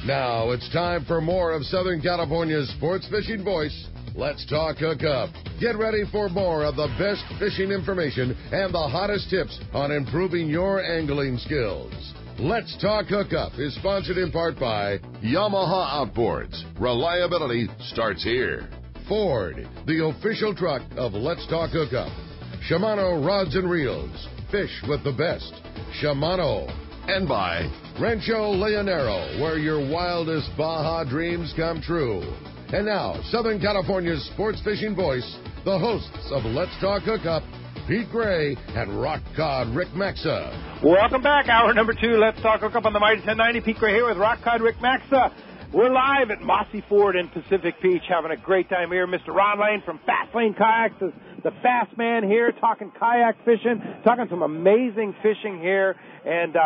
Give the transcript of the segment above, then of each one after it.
Now it's time for more of Southern California's sports fishing voice. Let's talk Hookup. Get ready for more of the best fishing information and the hottest tips on improving your angling skills. Let's Talk Hookup is sponsored in part by Yamaha Outboards. Reliability starts here. Ford, the official truck of Let's Talk Hookup. Shimano Rods and Reels. Fish with the best. Shimano. And by Rancho Leonero, where your wildest Baja dreams come true. And now, Southern California's sports fishing voice, the hosts of Let's Talk Hookup, Pete Gray and Rock Cod Rick Maxa. Welcome back. Hour number 2. Let's Talk Hookup on the Mighty 1090. Pete Gray here with Rock Cod Rick Maxa. We're live at Mossy Ford in Pacific Beach, having a great time here. Mr. Ron Lane from Fast Lane Kayaks is the fast man here, talking kayak fishing, talking some amazing fishing here, and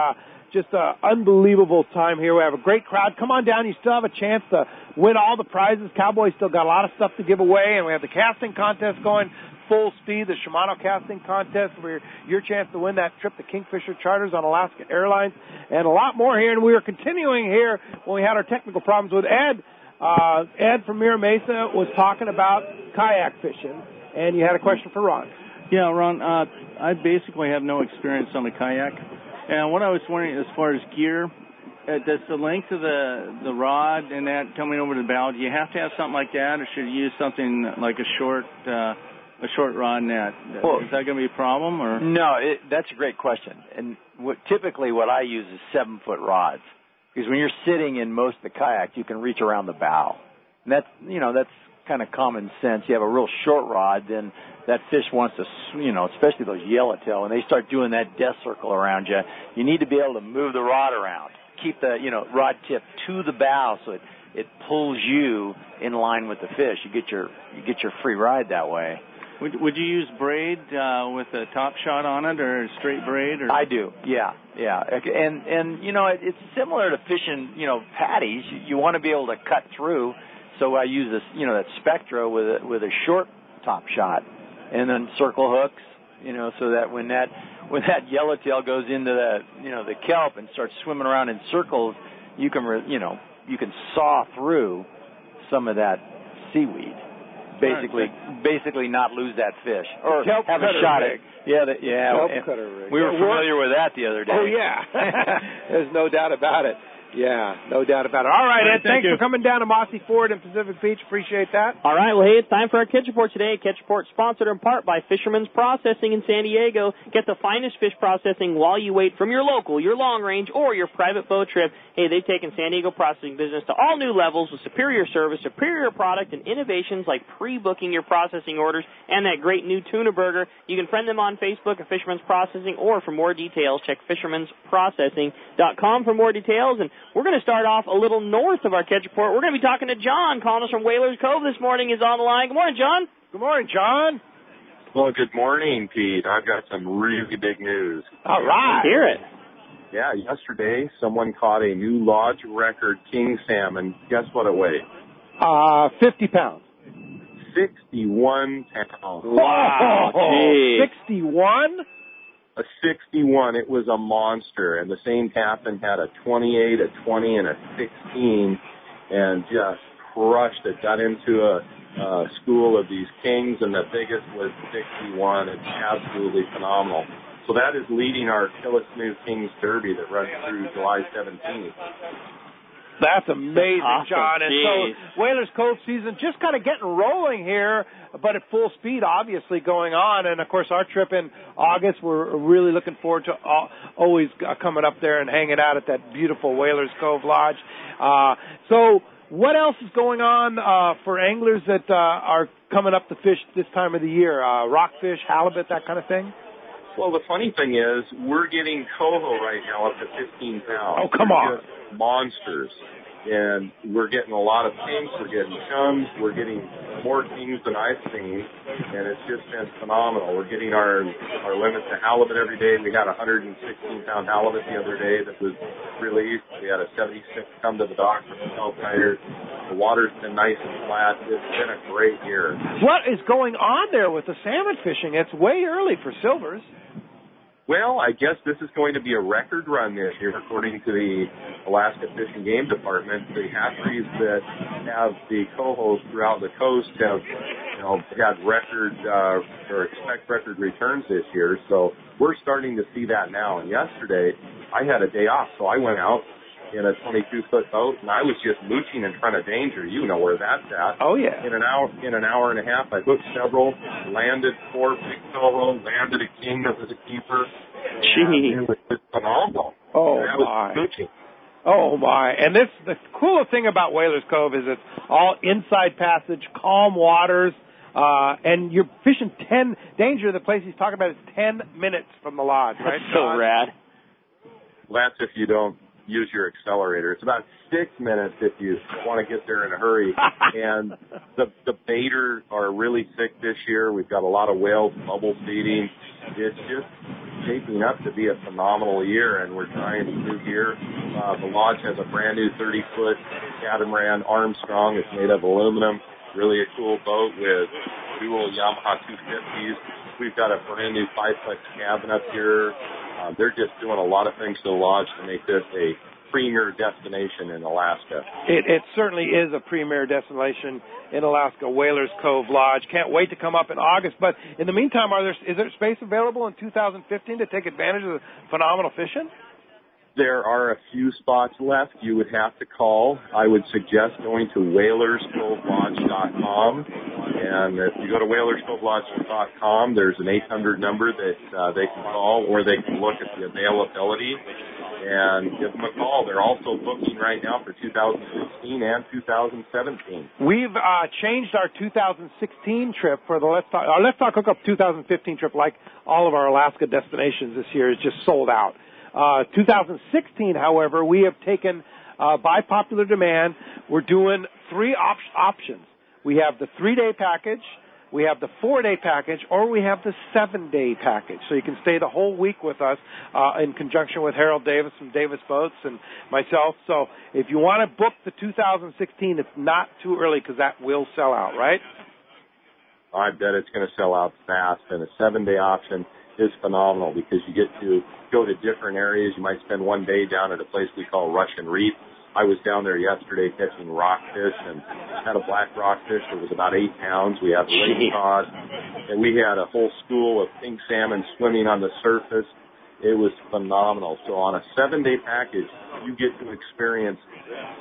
just an unbelievable time here. We have a great crowd. Come on down. You still have a chance to win all the prizes. Cowboys still got a lot of stuff to give away, and we have the casting contest going full speed, the Shimano casting contest, where your chance to win that trip to Kingfisher Charters on Alaska Airlines, and a lot more here. And we are continuing here when we had our technical problems with Ed. Ed from Mira Mesa was talking about kayak fishing, and you had a question for Ron. Yeah, Ron, I basically have no experience on the kayak. And what I was wondering, as far as gear, does the length of the rod and that coming over the bow, do you have to have something like that, or should you use something like a short rod net? Well, is that going to be a problem? Or no, that's a great question. And typically what I use is 7-foot rods, because when you're sitting in most of the kayak, you can reach around the bow. And that's kind of common sense. You have a real short rod, then that fish wants to, especially those yellowtail, when they start doing that death circle around you, you need to be able to move the rod around. Keep the, rod tip to the bow so it pulls you in line with the fish. You get your free ride that way. Would you use braid with a top shot on it, or straight braid? Or? I do, yeah. And it's similar to fishing, patties. You want to be able to cut through, so I use this, that Spectra with a short top shot, and then circle hooks, so that when that yellowtail goes into the kelp and starts swimming around in circles, you can saw through some of that seaweed. Basically not lose that fish or have a shot at it. We were familiar with that the other day. Oh yeah, there's no doubt about it. Yeah, no doubt about it. All right, Ed, thanks for coming down to Mossy Ford in Pacific Beach. Appreciate that. All right, well, hey, it's time for our Catch Report today. Catch Report sponsored in part by Fisherman's Processing in San Diego. Get the finest fish processing while you wait from your local, your long range, or your private boat trip. Hey, they've taken San Diego processing business to all new levels with superior service, superior product, and innovations like pre-booking your processing orders and that great new tuna burger. You can friend them on Facebook at Fisherman's Processing, or for more details, check fishermansprocessing.com for more details. And we're going to start off a little north of our Catch Report. We're going to be talking to John, calling us from Whalers Cove this morning. He's on the line. Good morning, John. Good morning, John. Well, good morning, Pete. I've got some really big news. All right. Hear it. Yeah, yesterday someone caught a new lodge record king salmon. Guess what it weighed? 50 pounds. 61 pounds. Wow. 61? A 61. It was a monster. And the same captain had a 28, a 20, and a 16, and just crushed it. Got into a school of these kings, and the biggest was 61. It's absolutely phenomenal. So that is leading our Kill Us New Kings Derby that runs through July 17th. That's amazing, awesome. John. And so Whalers Cove season just kind of getting rolling here, but at full speed, obviously, going on. And, of course, our trip in August, we're really looking forward to always coming up there and hanging out at that beautiful Whalers Cove Lodge. So what else is going on for anglers that are coming up to fish this time of the year? Rockfish, halibut, that kind of thing? Well, the funny thing is, we're getting coho right now up to 15 pounds. Oh, come on. Monsters. And we're getting a lot of pinks, we're getting chums, we're getting more kings than I've seen, and it's just been phenomenal. We're getting our limit to halibut every day. We had a 116-pound halibut the other day that was released. We had a 76 come to the dock from the Tire. The water's been nice and flat. It's been a great year. What is going on there with the salmon fishing? It's way early for silvers. Well, I guess this is going to be a record run this year, according to the Alaska Fish and Game Department. The hatcheries that have the cohos throughout the coast have, had record or expect record returns this year. So we're starting to see that now. And yesterday, I had a day off, so I went out in a 22-foot boat, and I was just mooching in front of danger. You know where that's at. Oh, yeah. In an hour and a half, I hooked several, landed 4 big coho, landed a king that was a keeper. Gee. It was just phenomenal. Oh, I my. was mooching. Oh, my. And the coolest thing about Whalers Cove is it's all inside passage, calm waters, and you're fishing danger, the place he's talking about is 10 minutes from the lodge, right? That's so rad. Well, that's if you don't use your accelerator. It's about 6 minutes if you want to get there in a hurry. And the baiter are really thick this year. We've got a lot of whales bubble feeding. It's just shaping up to be a phenomenal year, and we're trying new gear. The lodge has a brand new 30-foot catamaran Armstrong. It's made of aluminum. Really a cool boat with dual Yamaha 250s. We've got a brand new 5-plex cabin up here. They're just doing a lot of things to the lodge to make this a premier destination in Alaska. It certainly is a premier destination in Alaska, Whalers Cove Lodge. Can't wait to come up in August. But in the meantime, is there space available in 2015 to take advantage of the phenomenal fishing? There are a few spots left. You would have to call. I would suggest going to whalerscovelodge.com. And if you go to whalerscovelodge.com, there's an 800 number that they can call, or they can look at the availability and give them a call. They're also booking right now for 2016 and 2017. We've changed our 2016 trip for the Let's Talk Hookup 2015 trip. Like all of our Alaska destinations this year, is just sold out. 2016, however, we have taken, by popular demand, we're doing 3 options. We have the 3-day package, we have the 4-day package, or we have the 7-day package. So you can stay the whole week with us in conjunction with Harold Davis from Davis Boats and myself. So if you want to book the 2016, it's not too early because that will sell out, right? I bet it's going to sell out fast, and a 7-day option is phenomenal because you get to go to different areas. You might spend one day down at a place we call Russian Reef. I was down there yesterday catching rockfish and had a black rockfish that was about 8 pounds. We had lake cod, and we had a whole school of pink salmon swimming on the surface. It was phenomenal. So on a 7-day package, you get to experience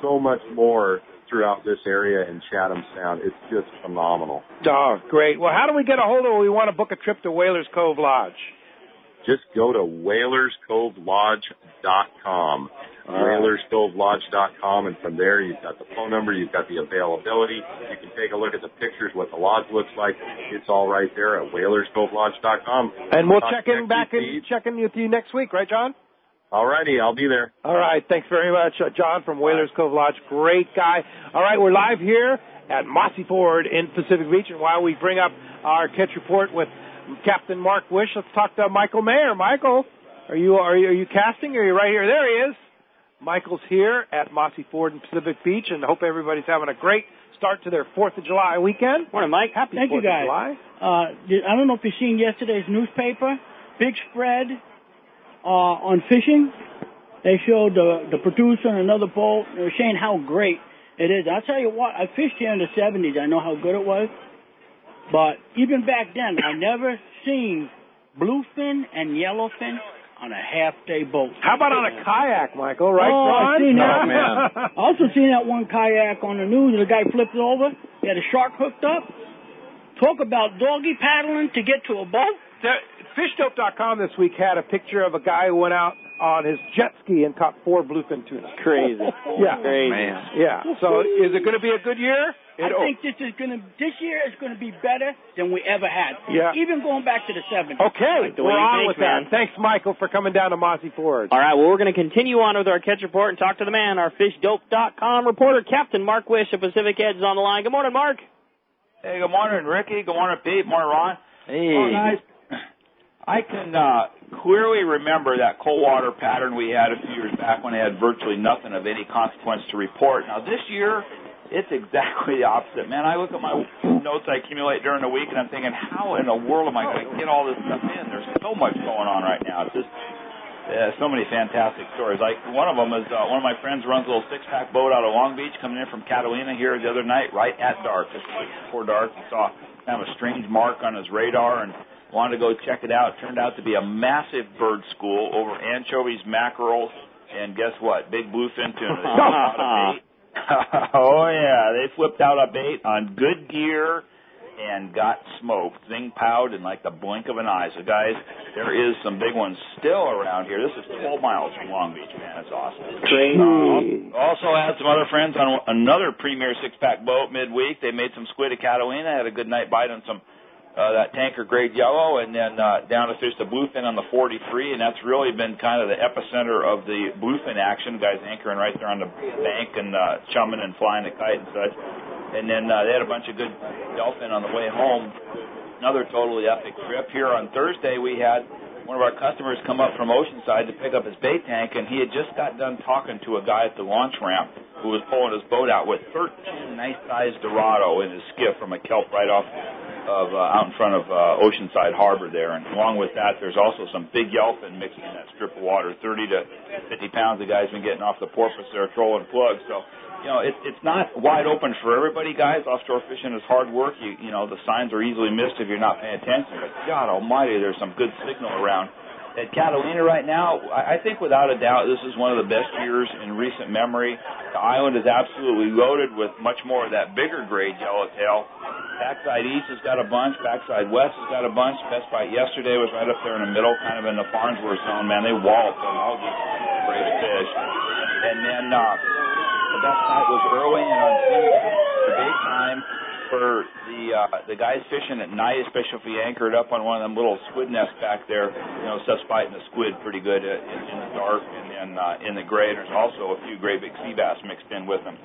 so much more throughout this area in Chatham Sound. It's just phenomenal. Oh, great. Well, how do we get a hold of it? We want to book a trip to Whalers Cove Lodge. Just go to whalerscovelodge.com. whalerscovelodge.com, and from there you've got the phone number, you've got the availability. You can take a look at the pictures, what the lodge looks like. It's all right there at whalerscovelodge.com. And we'll check in with you next week, right, John? All righty, I'll be there. All right, thanks very much, John from Whalers Cove Lodge. Great guy. All right, we're live here at Mossy Ford in Pacific Beach, and while we bring up our catch report with Captain Mark Wish, let's talk to Michael Mayer. Michael, are you casting? Or are you right here? There he is. Michael's here at Mossy Ford in Pacific Beach, and I hope everybody's having a great start to their 4th of July weekend. Morning, Mike. Happy Thank 4th you, guys. of July. I don't know if you've seen yesterday's newspaper, big spread on fishing. They showed the producer and another boat. They were saying how great it is. I'll tell you what, I fished here in the 70s. I know how good it was. But even back then, I never seen bluefin and yellowfin on a half-day boat. How about on a kayak, Michael, right, Oh, Ron? I've seen that. Oh, man. I also seen that one kayak on the news. The guy flipped it over. He had a shark hooked up. Talk about doggy paddling to get to a boat. Fishdope.com this week had a picture of a guy who went out on his jet ski and caught 4 bluefin tuna. Crazy. Yeah. Crazy. Man. Yeah. So is it going to be a good year? I think this year is going to be better than we ever had. Yeah. Even going back to the 70s. Okay. The way We're you on think, with man. that. Thanks, Michael, for coming down to Mossy Ford. All right, well, we're going to continue on with our catch report and talk to the man, our fishdope.com reporter, Captain Mark Wish of Pacific Edge is on the line. Good morning, Mark. Hey, good morning, Ricky. Good morning, Pete. Morning, Ron. Hey. Oh, nice. I can clearly remember that cold water pattern we had a few years back when they had virtually nothing of any consequence to report. Now, this year, It's exactly the opposite, man. I look at my notes I accumulate during the week, and I'm thinking, how in the world am I going to get all this stuff in? There's so much going on right now. It's just so many fantastic stories. Like one of them is one of my friends runs a little six-pack boat out of Long Beach, coming in from Catalina here the other night, right at dark, just before dark. He saw kind of a strange mark on his radar and wanted to go check it out. It turned out to be a massive bird school over anchovies, mackerel, and guess what? Big bluefin tuna. They flipped out a bait. Oh, yeah. They flipped out a bait on good gear and got smoked. Thing powed in like the blink of an eye. So, guys, there is some big ones still around here. This is 12 miles from Long Beach, man. It's awesome. Crazy. Also had some other friends on another premier six-pack boat midweek. They made some squid at Catalina. Had a good night bite on some that tanker grade yellow, and then down to fish the bluefin on the 43, and that's really been kind of the epicenter of the bluefin action. Guys anchoring right there on the bank and chumming and flying the kite and such. And then they had a bunch of good dolphin on the way home. Another totally epic trip. Here on Thursday, we had one of our customers come up from Oceanside to pick up his bait tank, and he had just got done talking to a guy at the launch ramp who was pulling his boat out with 13 nice-sized Dorado in his skiff from a kelp right off of out in front of Oceanside Harbor there. And along with that, there's also some big yellowfin mixed in that strip of water, 30 to 50 pounds. The guy's been getting off the porpoise there, trolling plugs. So, you know, it's not wide open for everybody, guys. Offshore fishing is hard work. You know, the signs are easily missed if you're not paying attention. But God almighty, there's some good signal around. At Catalina right now, I think without a doubt this is one of the best years in recent memory. The island is absolutely loaded with much more of that bigger grade yellowtail. Backside East has got a bunch. Backside West has got a bunch. Best Bite yesterday was right up there in the middle, kind of in the Farnsworth zone. Man, they walloped them all these great fish. And then the best night was early and on Tuesday, the daytime for the guys fishing at night, especially if we anchored up on one of them little squid nests back there. You know, stuff's biting the squid pretty good in the dark and then in the gray. There's also a few great big sea bass mixed in with them.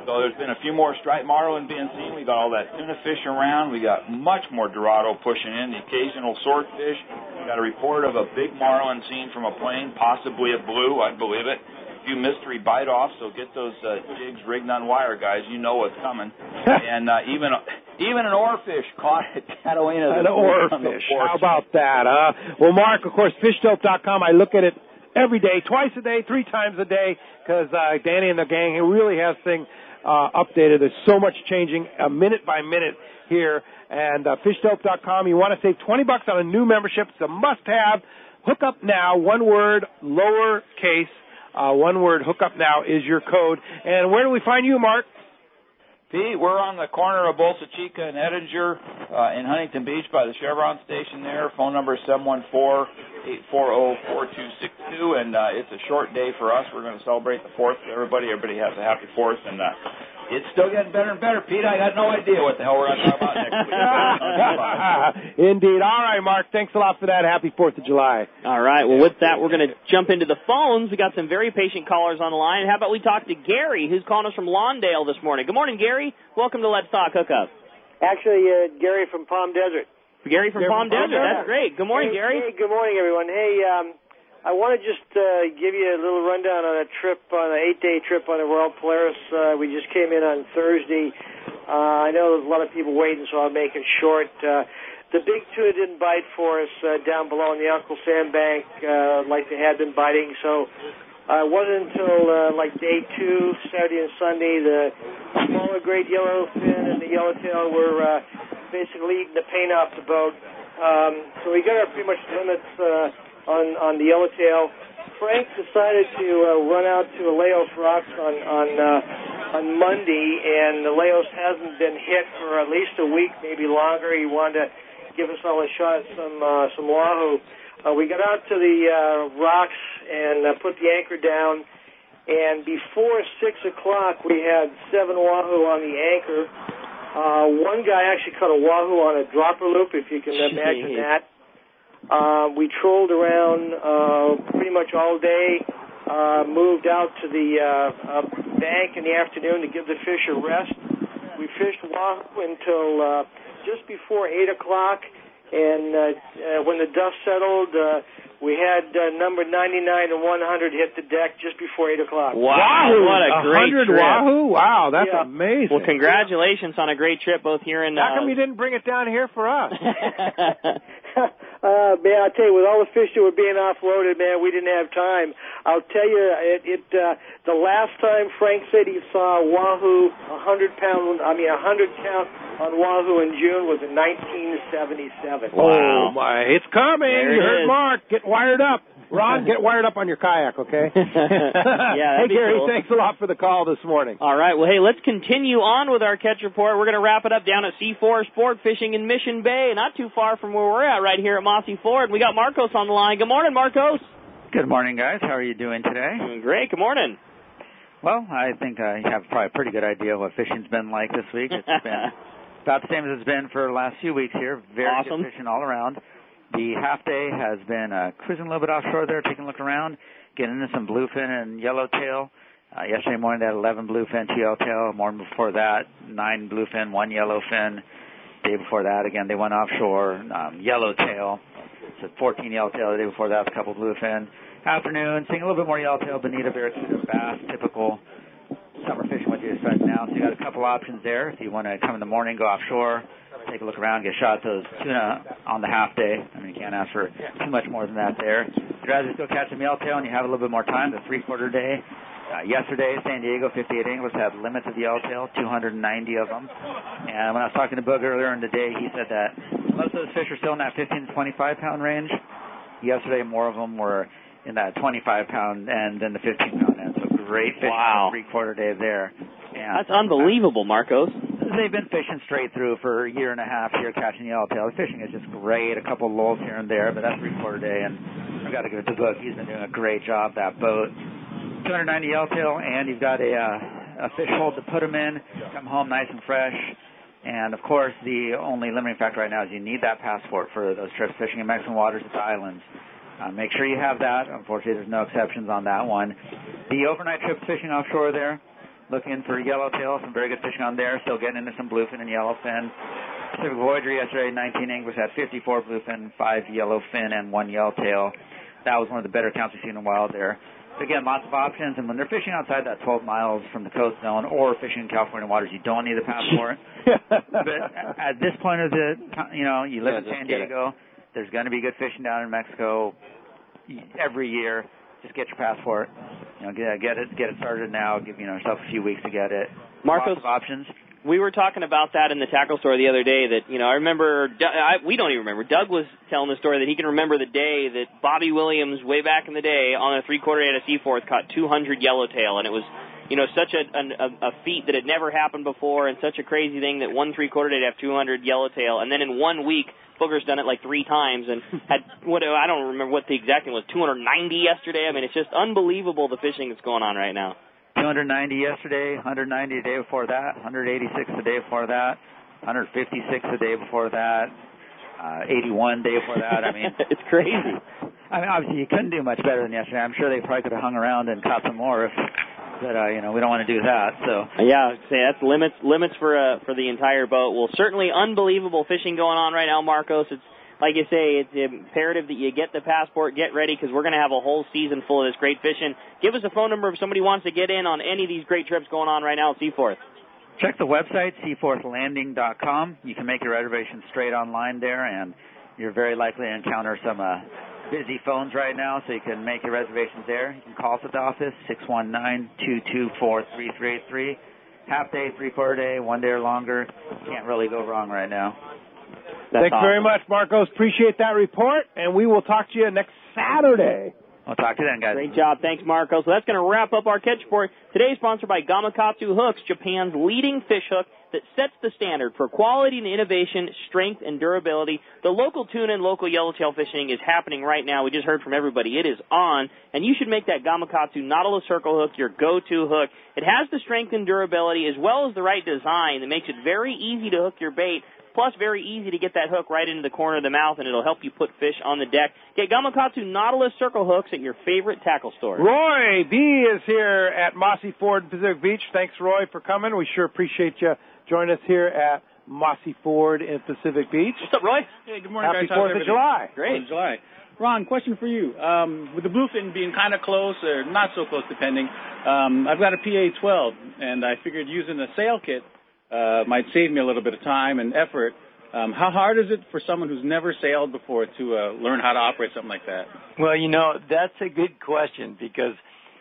So there's been a few more striped marlin being seen. We got all that tuna fish around. We got much more Dorado pushing in. The occasional swordfish. We got a report of a big marlin seen from a plane, possibly a blue. I'd believe it. Few mystery bite-offs, so get those jigs rigged on wire, guys. You know what's coming. And even an oarfish caught at Catalina. An oarfish. How about that, huh? Well, Mark, of course, fishdope.com, I look at it every day, twice a day, 3 times a day, because Danny and the gang really has things updated. There's so much changing minute by minute here. And fishdope.com, you want to save $20 on a new membership. It's a must-have. Hookup now, one word, lowercase. One word, Hookup now is your code. And where do we find you, Mark? Pete, we're on the corner of Bolsa Chica and Ettinger in Huntington Beach by the Chevron station there. Phone number is 714-840-4262. And it's a short day for us. We're going to celebrate the 4th. Everybody has a happy 4th. And it's still getting better and better, Pete. I got no idea what the hell we're going to talk about next week. Indeed. All right, Mark. Thanks a lot for that. Happy 4th of July. All right. Well, with that, we're going to jump into the phones. We got some very patient callers on the line. How about we talk to Gary, who's calling us from Lawndale this morning. Good morning, Gary. Welcome to Let's Talk Hookup. Actually, Gary from Palm Desert. Gary from Palm Desert. That's great. Good morning, Gary. Hey, good morning, everyone. Hey, I want to just give you a little rundown on a trip, on an 8-day trip on the Royal Polaris. We just came in on Thursday. I know there's a lot of people waiting, so I'll make it short. The big tuna didn't bite for us down below in the Uncle Sam Bank like they had been biting, so it wasn't until like day 2, Saturday and Sunday, the smaller grade yellowfin and the yellowtail were basically eating the paint off the boat. So we got our pretty much limits on the yellowtail. Frank decided to run out to Aleos Rocks on Monday, and Aleos hasn't been hit for at least a week, maybe longer. He wanted to give us all a shot at some wahoo. We got out to the rocks and put the anchor down, and before 6 o'clock we had 7 wahoo on the anchor. One guy actually caught a wahoo on a dropper loop, if you can imagine that. We trolled around pretty much all day, moved out to the bank in the afternoon to give the fish a rest. We fished wahoo until just before 8 o'clock, and when the dust settled, we had number 99 and 100 hit the deck just before 8 o'clock. Wow, what a great 100 trip. Wahoo? Wow, that's amazing. Well, congratulations on a great trip both here in... How come you didn't bring it down here for us? Man, I'll tell you, with all the fish that were being offloaded, man, we didn't have time. I'll tell you, the last time Frank said he saw Wahoo, 100 count on Wahoo in June was in 1977. Wow. Oh, my. It's coming. You heard is. Mark. Get wired up. Ron, get wired up on your kayak, okay? Yeah, hey, Gary, cool. thanks a lot for the call this morning. All right, well, hey, let's continue on with our catch report. We're going to wrap it up down at C4 Sport Fishing in Mission Bay, not too far from where we're at right here at Mossy Ford. We got Marcos on the line. Good morning, Marcos. Good morning, guys. How are you doing today? Doing great. Good morning. Well, I think I have probably a pretty good idea of what fishing's been like this week. It's been about the same as it's been for the last few weeks here. Very awesome. Good fishing all around. The half day has been cruising a little bit offshore there, taking a look around, getting into some bluefin and yellowtail. Yesterday morning, they had 11 bluefin, 2 yellowtail. Morning before that, 9 bluefin, 1 yellowfin. Day before that, again, they went offshore, yellowtail. So 14 yellowtail. The day before that, a couple bluefin. Afternoon, seeing a little bit more yellowtail, bonita, barracuda, bass, typical summer fishing what you expect now. So you got a couple options there. If you want to come in the morning, go offshore, take a look around, get shot at those tuna on the half day. I mean, you can't ask for too much more than that there. If you'd rather still catch some yellowtail and you have a little bit more time, the 3/4 day. Yesterday, San Diego 58 anglers had limits of yellowtail, 290 of them. And when I was talking to Boog earlier in the day, he said that most of those fish are still in that 15 to 25 pound range. Yesterday, more of them were in that 25 pound end than the 15 pound end. So great fishing. Wow. 3/4 day there. And that's unbelievable, Marcos. They've been fishing straight through for a year and a half here, catching yellowtail. The fishing is just great. A couple lulls here and there, but that's 3/4 day. And I've got to give it to Boog. He's been doing a great job, that boat. 290 yellowtail, and you've got a fish hold to put them in, come home nice and fresh. And, of course, the only limiting factor right now is you need that passport for those trips fishing in Mexican waters at the islands. Make sure you have that. Unfortunately, there's no exceptions on that one. The overnight trips fishing offshore there, looking for yellowtail, some very good fishing on there, still getting into some bluefin and yellowfin. Pacific Voyager yesterday, 19 anglers had 54 bluefin, 5 yellowfin, and 1 yellowtail. That was one of the better counts we've seen in a while there. Again, lots of options, and when they're fishing outside that 12 miles from the coast zone or fishing in California waters, you don't need a passport. But at this point of the, you live in San Diego, there's going to be good fishing down in Mexico every year. Just get your passport. Get it started now. Give yourself a few weeks to get it. Marcos, lots of options. We were talking about that in the tackle store the other day that, I remember, we don't even remember. Doug was telling the story that he can remember the day that Bobby Williams, way back in the day, on a 3/4 day at a Seaforth, caught 200 yellowtail. And it was, such a feat that had never happened before and such a crazy thing that 1 3/4 day to have 200 yellowtail. And then in 1 week, Booger's done it like 3 times and had, I don't remember what the exact thing was, 290 yesterday. I mean, it's just unbelievable the fishing that's going on right now. 290 yesterday, 190 the day before that, 186 the day before that, 156 the day before that, 81 the day before that. I mean, it's crazy. I mean, obviously you couldn't do much better than yesterday. I'm sure they probably could have hung around and caught some more, but we don't want to do that. So yeah, that's limits for the entire boat. Well, certainly unbelievable fishing going on right now, Marcos. It's like you say, it's imperative that you get the passport, get ready, because we're going to have a whole season full of this great fishing. Give us a phone number if somebody wants to get in on any of these great trips going on right now at Seaforth. Check the website, seaforthlanding.com. You can make your reservations straight online there, and you're very likely to encounter some busy phones right now, so you can make your reservations there. You can call us at the office, 619-224-3383. Half day, 3/4 day, 1 day or longer. Can't really go wrong right now. Thanks very much, Marcos. Appreciate that report, and we will talk to you next Saturday. I'll talk to you then, guys. Great job. Thanks, Marcos. So that's going to wrap up our catch report. Today sponsored by Gamakatsu Hooks, Japan's leading fish hook that sets the standard for quality and innovation, strength and durability. The local tuna and local yellowtail fishing is happening right now. We just heard from everybody. It is on, and you should make that Gamakatsu Nautilus Circle Hook your go-to hook. It has the strength and durability as well as the right design that makes it very easy to hook your bait. Plus, very easy to get that hook right into the corner of the mouth, and it'll help you put fish on the deck. Get Gamakatsu Nautilus Circle Hooks at your favorite tackle store. Roy B. is here at Mossy Ford Pacific Beach. Thanks, Roy, for coming. We sure appreciate you joining us here at Mossy Ford in Pacific Beach. What's up, Roy? Hey, good morning, Happy guys. Happy 4th of July. Great. 4th of July. Ron, question for you. With the bluefin being kind of close or not so close, depending, I've got a PA-12, and I figured using a sail kit might save me a little bit of time and effort. How hard is it for someone who's never sailed before to learn how to operate something like that? Well, that's a good question because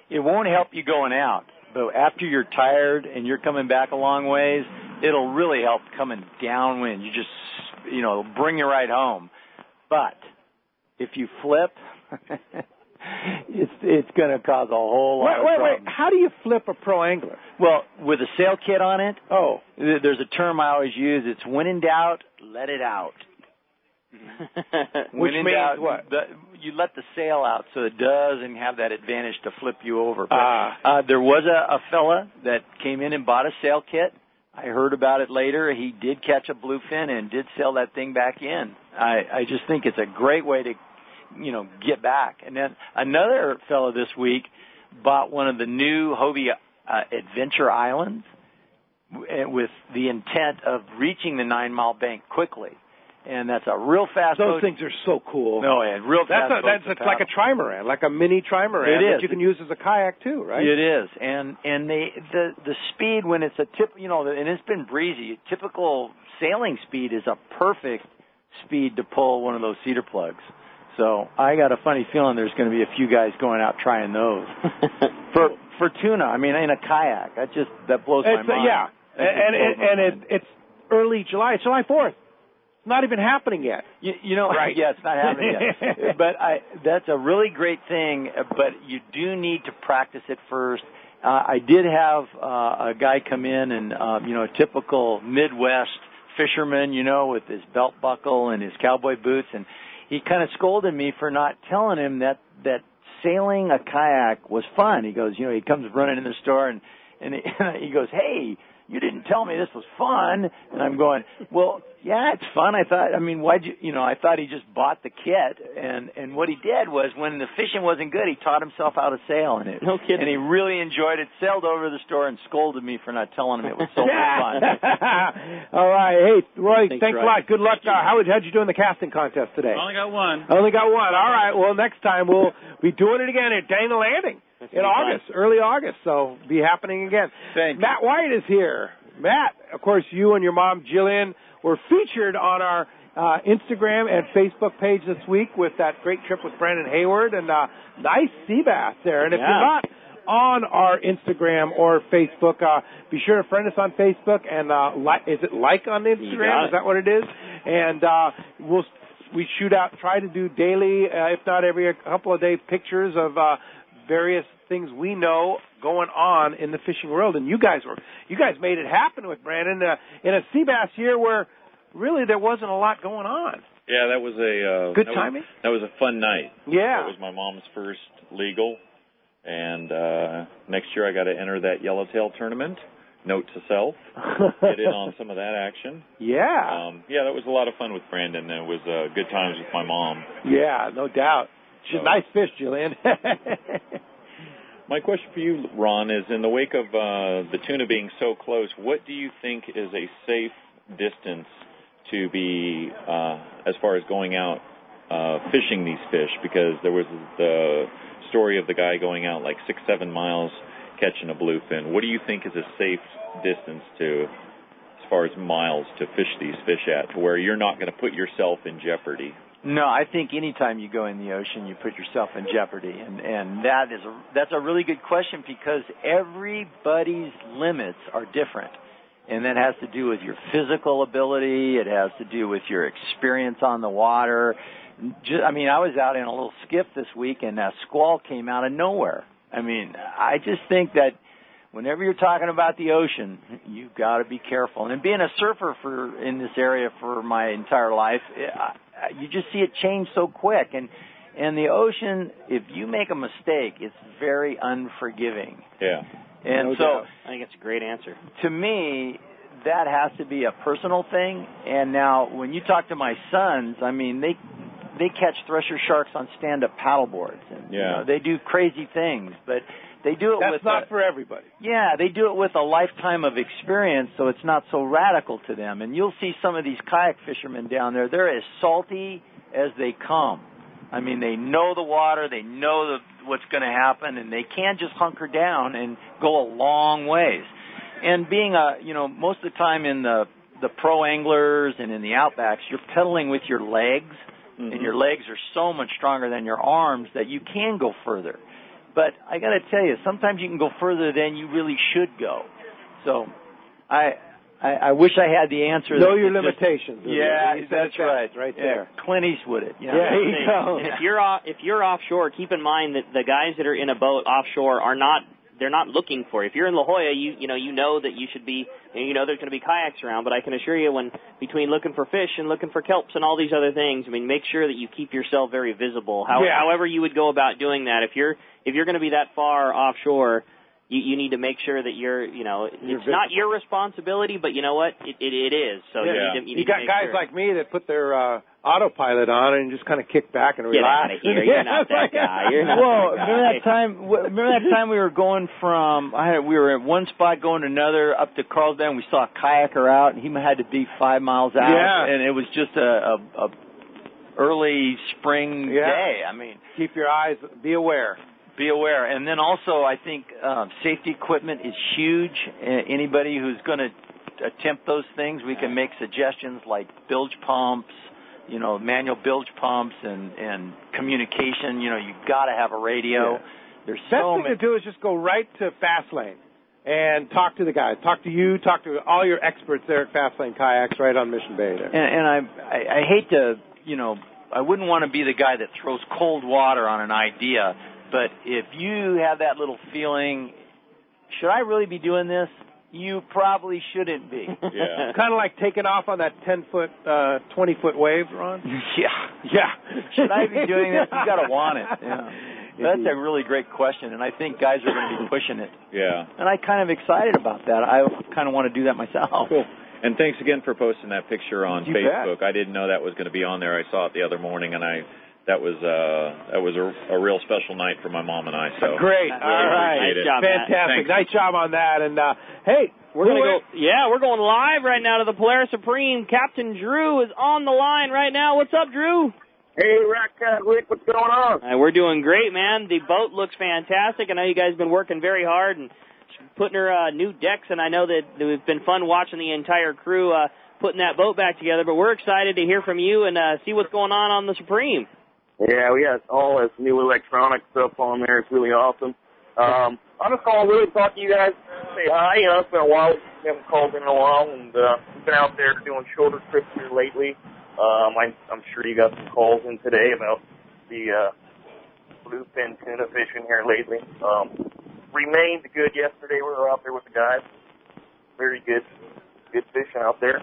it won't help you going out. But after you're tired and you're coming back a long ways, it'll really help coming downwind. You just, bring you right home. But if you flip, it's going to cause a whole lot of problems. Wait. How do you flip a pro angler? Well, with a sail kit on it, oh, there's a term I always use. It's when in doubt, let it out. Which means doubt, what? You let the sail out so it doesn't have that advantage to flip you over. But, there was a fella that came in and bought a sail kit. I heard about it later. He did catch a bluefin and did sail that thing back in. I just think it's a great way to, get back. And then another fellow this week bought one of the new Hobie Adventure Islands with the intent of reaching the 9 Mile bank quickly. And that's a real fast boat. Those things are so cool. No, and real fast boat. It's like a trimaran, like a mini trimaran that you can use as a kayak too, right? It is. And the speed when it's a tip, and it's been breezy. Typical sailing speed is a perfect speed to pull one of those cedar plugs. So I got a funny feeling there's going to be a few guys going out trying those for tuna. I mean, in a kayak. That blows my mind. Yeah, it's early July. It's July 4th. Not even happening yet. Right. Yeah, it's not happening yet. But that's a really great thing, but you do need to practice it first. I did have a guy come in and, a typical Midwest fisherman, with his belt buckle and his cowboy boots, and he kind of scolded me for not telling him that sailing a kayak was fun. He goes, he comes running in the store and he goes, "Hey, you didn't tell me this was fun." And I'm going, "Well, yeah, it's fun." I thought, I thought he just bought the kit. And what he did was when the fishing wasn't good, he taught himself how to sail in it. No kidding. And he really enjoyed it, sailed over to the store and scolded me for not telling him it was so much fun. All right. Hey, Roy, thanks Roy. a lot. Good luck. How'd you do in the casting contest today? I only got one. Only got one. All right. Well, next time we'll be doing it again at Dang the Landing. In August, early August, so be happening again. Thanks. Matt White is here. Matt, of course, you and your mom, Jillian, were featured on our Instagram and Facebook page this week with that great trip with Brandon Hayward and nice sea bass there. And if you're not on our Instagram or Facebook, be sure to friend us on Facebook and is it like on Instagram? Is that what it is? And we try to do daily, if not every couple of day, pictures of various things we know going on in the fishing world. And you guys made it happen with Brandon in a sea bass year where really there wasn't a lot going on. Yeah, that was a good timing. That was a fun night. Yeah, that was my mom's first legal, and next year I got to enter that yellowtail tournament. Note to self, get in on some of that action. Yeah. That was a lot of fun with Brandon. It was good times with my mom. Yeah, no doubt. She's a nice fish, Jillian. My question for you, Ron, is in the wake of the tuna being so close, what do you think is a safe distance to be as far as going out fishing these fish? Because there was the story of the guy going out like 6-7 miles catching a bluefin. What do you think is a safe distance to, as far as miles, to fish these fish at, to where you're not going to put yourself in jeopardy? No, I think anytime you go in the ocean, you put yourself in jeopardy, and that's a really good question because everybody's limits are different, and that has to do with your physical ability. It has to do with your experience on the water. I was out in a little skiff this week, and a squall came out of nowhere. I just think that whenever you're talking about the ocean, you've got to be careful. And being a surfer in this area for my entire life, you just see it change so quick. And the ocean, if you make a mistake, it's very unforgiving. Yeah. And I think it's a great answer. To me, that has to be a personal thing. And now, when you talk to my sons, they catch thresher sharks on stand-up paddleboards. And, they do crazy things, but they do it That's not for everybody. Yeah, they do it with a lifetime of experience, so it's not so radical to them. And you'll see some of these kayak fishermen down there, they're as salty as they come. I mean, they know the water, they know what's going to happen, and they can just hunker down and go a long ways. And being most of the time in the pro anglers and in the outbacks, you're pedaling with your legs, and your legs are so much stronger than your arms that you can go further. But I got to tell you, sometimes you can go further than you really should go. So I wish I had the answer. Know your limitations. Yeah, that's right. Right there. Clint Eastwood it. Yeah, there you go. And if you're offshore, keep in mind that the guys that are in a boat offshore they're not looking for you. If you're in La Jolla, you know that you should be, there's going to be kayaks around, but I can assure you between looking for fish and looking for kelps and all these other things, I mean, make sure that you keep yourself very visible. However you would go about doing that. If you're going to be that far offshore, you need to make sure that it's not your responsibility, but you know what? It is. So you need got to guys like me that put their autopilot on and just kind of kick back and Get relax. out of here. You're not that guy. You're not that guy. Remember that time we were going we were at one spot going to another up to Carlsbad, and we saw a kayaker out, and he had to be 5 miles out. Yeah. And it was just a early spring day. I mean, keep your eyes, be aware. Be aware. And then also, I think safety equipment is huge. Anybody who's going to attempt those things, we can make suggestions like bilge pumps, manual bilge pumps and communication. You've got to have a radio. Yeah. There's Best so thing many. to do is just go right to Fastlane and talk to the guys. Talk to you. Talk to all your experts there at Fastlane Kayaks right on Mission Bay there. And I hate to, I wouldn't want to be the guy that throws cold water on an idea. But if you have that little feeling, should I really be doing this? You probably shouldn't be. Yeah. Kind of like taking off on that 10-foot, 20-foot wave, Ron? Yeah. Should I be doing this? You got to want it. Yeah. That's a really great question, and I think guys are going to be pushing it. Yeah. And I'm kind of excited about that. I kind of want to do that myself. Cool. And thanks again for posting that picture on Facebook. Bet. I didn't know that was going to be on there. I saw it the other morning, and that was a real special night for my mom and I. So great. Really all right. Nice job, fantastic. Nice job on that. And hey, we're going live right now to the Polaris Supreme. Captain Drew is on the line right now. What's up, Drew? Hey, Rick, what's going on? We're doing great, man. The boat looks fantastic. I know you guys have been working very hard and putting her new decks, and I know that it's been fun watching the entire crew putting that boat back together. But we're excited to hear from you and see what's going on the Supreme. Yeah, we got all this new electronic stuff on there. It's really awesome. I'm just calling really to talk to you guys, say hi. It's been a while. We haven't called in a while, and we've been out there doing shorter trips here lately. I'm sure you got some calls in today about the bluefin tuna fishing here lately. Remained good yesterday. We were out there with the guys. Very good fishing out there.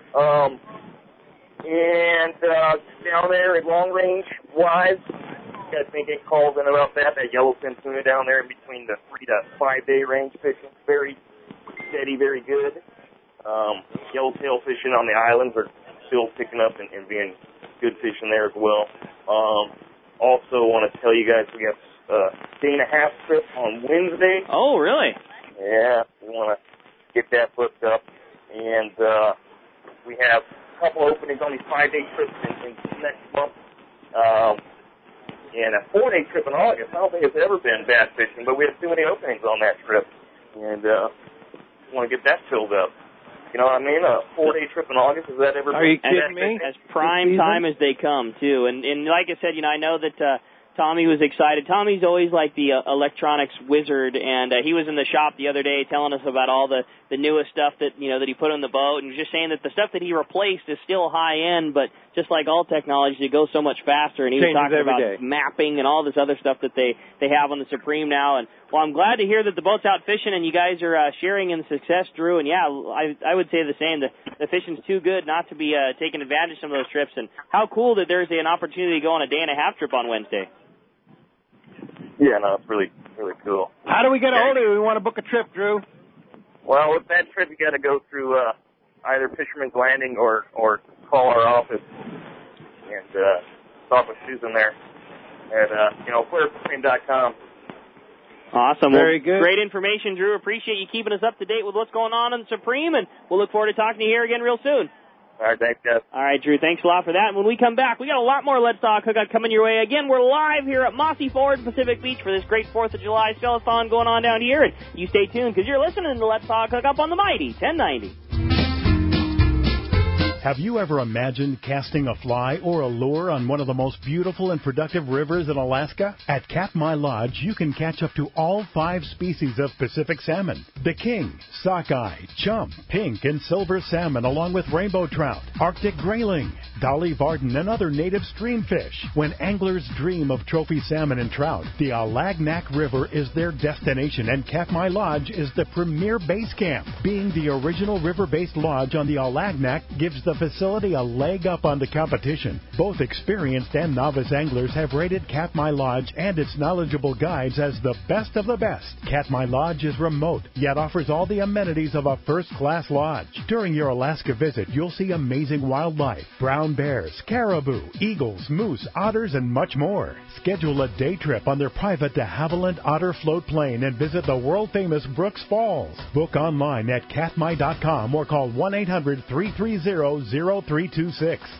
And down there at long range wise, I think it calls in about that yellowfin tuna down there in between the 3 to 5 day range fishing. Very steady, very good. Yellowtail fishing on the islands are still picking up and being good fishing there as well. Also want to tell you guys we have a day and a half trip on Wednesday. Oh, really? Yeah, we want to get that booked up. And we have a couple openings on these 5-day trips in next month. And a 4-day trip in August. I don't think it's ever been bass fishing, but we have too many openings on that trip. And want to get that filled up. You know what I mean? A 4-day trip in August, has that ever been? Are you kidding me? As prime time as they come, too. And like I said, I know that Tommy was excited. Tommy's always like the electronics wizard, and he was in the shop the other day telling us about all the newest stuff that that he put on the boat, and just saying that the stuff that he replaced is still high end, but just like all technology, it goes so much faster. And he was talking about mapping and all this other stuff that they have on the Supreme now. And well, I'm glad to hear that the boat's out fishing and you guys are sharing in the success, Drew. And yeah, I would say the same. The fishing's too good not to be taking advantage of some of those trips. And how cool that there's an opportunity to go on a day and a half trip on Wednesday. Yeah, no, it's really, really cool. How do we get a hold of you? We want to book a trip, Drew. Well, with that trip, you got to go through either Fisherman's Landing or call our office and talk with Susan there at PlayerSupreme.com. Awesome. Very good. Great information, Drew. Appreciate you keeping us up to date with what's going on in the Supreme, and we'll look forward to talking to you here again real soon. All right, thanks, guys. All right, Drew, thanks a lot for that. When we come back, we got a lot more Let's Talk Hookup coming your way. Again, we're live here at Mossy Ford, Pacific Beach for this great 4th of July Stellathon going on down here. And you stay tuned because you're listening to Let's Talk Hookup on the Mighty 1090. Have you ever imagined casting a fly or a lure on one of the most beautiful and productive rivers in Alaska? At Katmai Lodge, you can catch up to all 5 species of Pacific salmon. The king, sockeye, chump, pink, and silver salmon, along with rainbow trout, Arctic grayling, dolly varden, and other native stream fish. When anglers dream of trophy salmon and trout, the Alagnak River is their destination, and Katmai Lodge is the premier base camp. Being the original river-based lodge on the Alagnak gives the facility a leg up on the competition. Both experienced and novice anglers have rated Katmai Lodge and its knowledgeable guides as the best of the best. Katmai Lodge is remote, yet offers all the amenities of a first-class lodge. During your Alaska visit, you'll see amazing wildlife, brown bears, caribou, eagles, moose, otters, and much more. Schedule a day trip on their private de Havilland Otter Float Plane and visit the world-famous Brooks Falls. Book online at katmai.com or call 1-800-330-0326.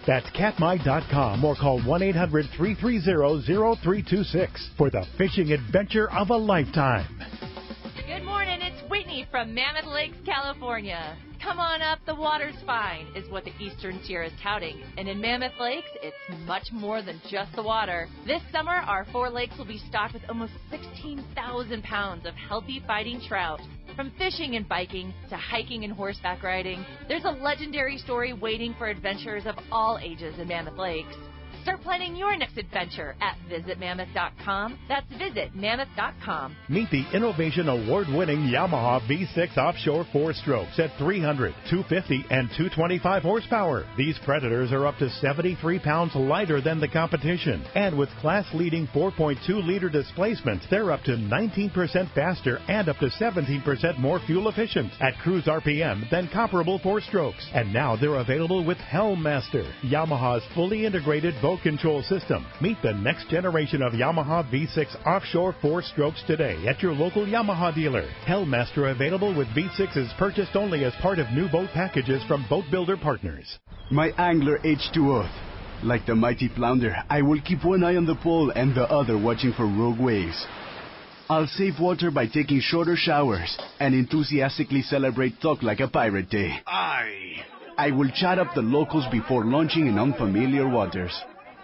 That's katmai.com or call 1-800-330-0326 for the fishing adventure of a lifetime. Good morning, it's Whitney from Mammoth Lakes, California. Come on up, the water's fine, is what the Eastern Tier is touting. And in Mammoth Lakes, it's much more than just the water. This summer, our 4 lakes will be stocked with almost 16,000 pounds of healthy fighting trout. From fishing and biking to hiking and horseback riding, there's a legendary story waiting for adventurers of all ages in Mammoth Lakes. Start planning your next adventure at visitmammoth.com. That's visitmammoth.com. Meet the Innovation Award-winning Yamaha V6 offshore 4-strokes at 300, 250, and 225 horsepower. These Predators are up to 73 pounds lighter than the competition. And with class-leading 4.2-liter displacements, they're up to 19% faster and up to 17% more fuel efficient at cruise RPM than comparable 4-strokes. And now they're available with Helmmaster, Yamaha's fully integrated boat control system. Meet the next generation of Yamaha V6 offshore 4-strokes today at your local Yamaha dealer. Helmmaster available with V6s purchased only as part of new boat packages from boat builder partners. My angler H2O. Like the mighty flounder, I will keep one eye on the pole and the other watching for rogue waves. I'll save water by taking shorter showers and enthusiastically celebrate Talk Like a Pirate Day. I will chat up the locals before launching in unfamiliar waters.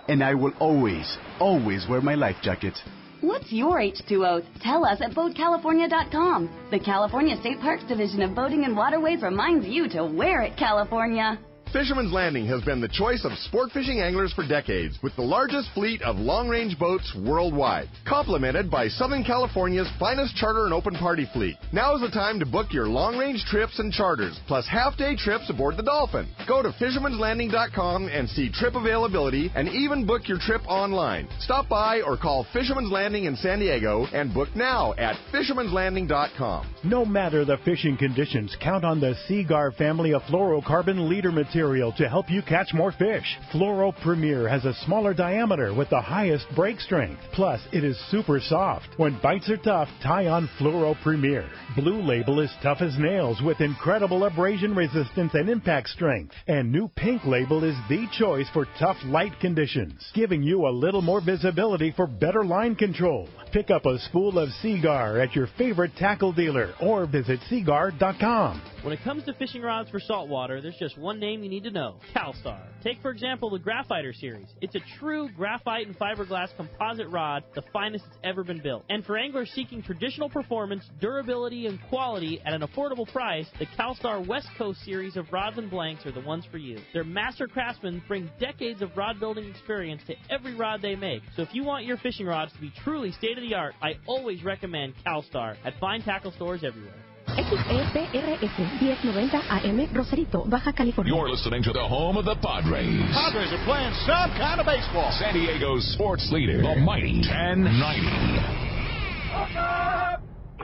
And I will always, always wear my life jacket. What's your H2O? Tell us at BoatCalifornia.com. The California State Parks Division of Boating and Waterways reminds you to wear it, California. Fisherman's Landing has been the choice of sport fishing anglers for decades, with the largest fleet of long-range boats worldwide, complemented by Southern California's finest charter and open party fleet. Now is the time to book your long-range trips and charters, plus half-day trips aboard the Dolphin. Go to fishermanslanding.com and see trip availability, and even book your trip online. Stop by or call Fisherman's Landing in San Diego and book now at fishermanslanding.com. No matter the fishing conditions, count on the Seagar family of fluorocarbon leader material to help you catch more fish. Fluoro Premier has a smaller diameter with the highest break strength. Plus, it is super soft. When bites are tough, tie on Fluoro Premier. Blue Label is tough as nails with incredible abrasion resistance and impact strength. And new Pink Label is the choice for tough light conditions, giving you a little more visibility for better line control. Pick up a spool of Seagar at your favorite tackle dealer or visit Seagar.com. When it comes to fishing rods for saltwater, there's just one name you need to know: CalStar. Take, for example, the Graphiter series. It's a true graphite and fiberglass composite rod, the finest it's ever been built. And for anglers seeking traditional performance, durability, and quality at an affordable price, the CalStar West Coast series of rods and blanks are the ones for you. Their master craftsmen bring decades of rod building experience to every rod they make. So if you want your fishing rods to be truly state-of-the-art, I always recommend CalStar at fine tackle stores everywhere. XEPRS 1090 AM, Rosarito, Baja California. You're listening to the home of the Padres. Padres are playing some kind of baseball. San Diego's sports leader, the mighty 1090.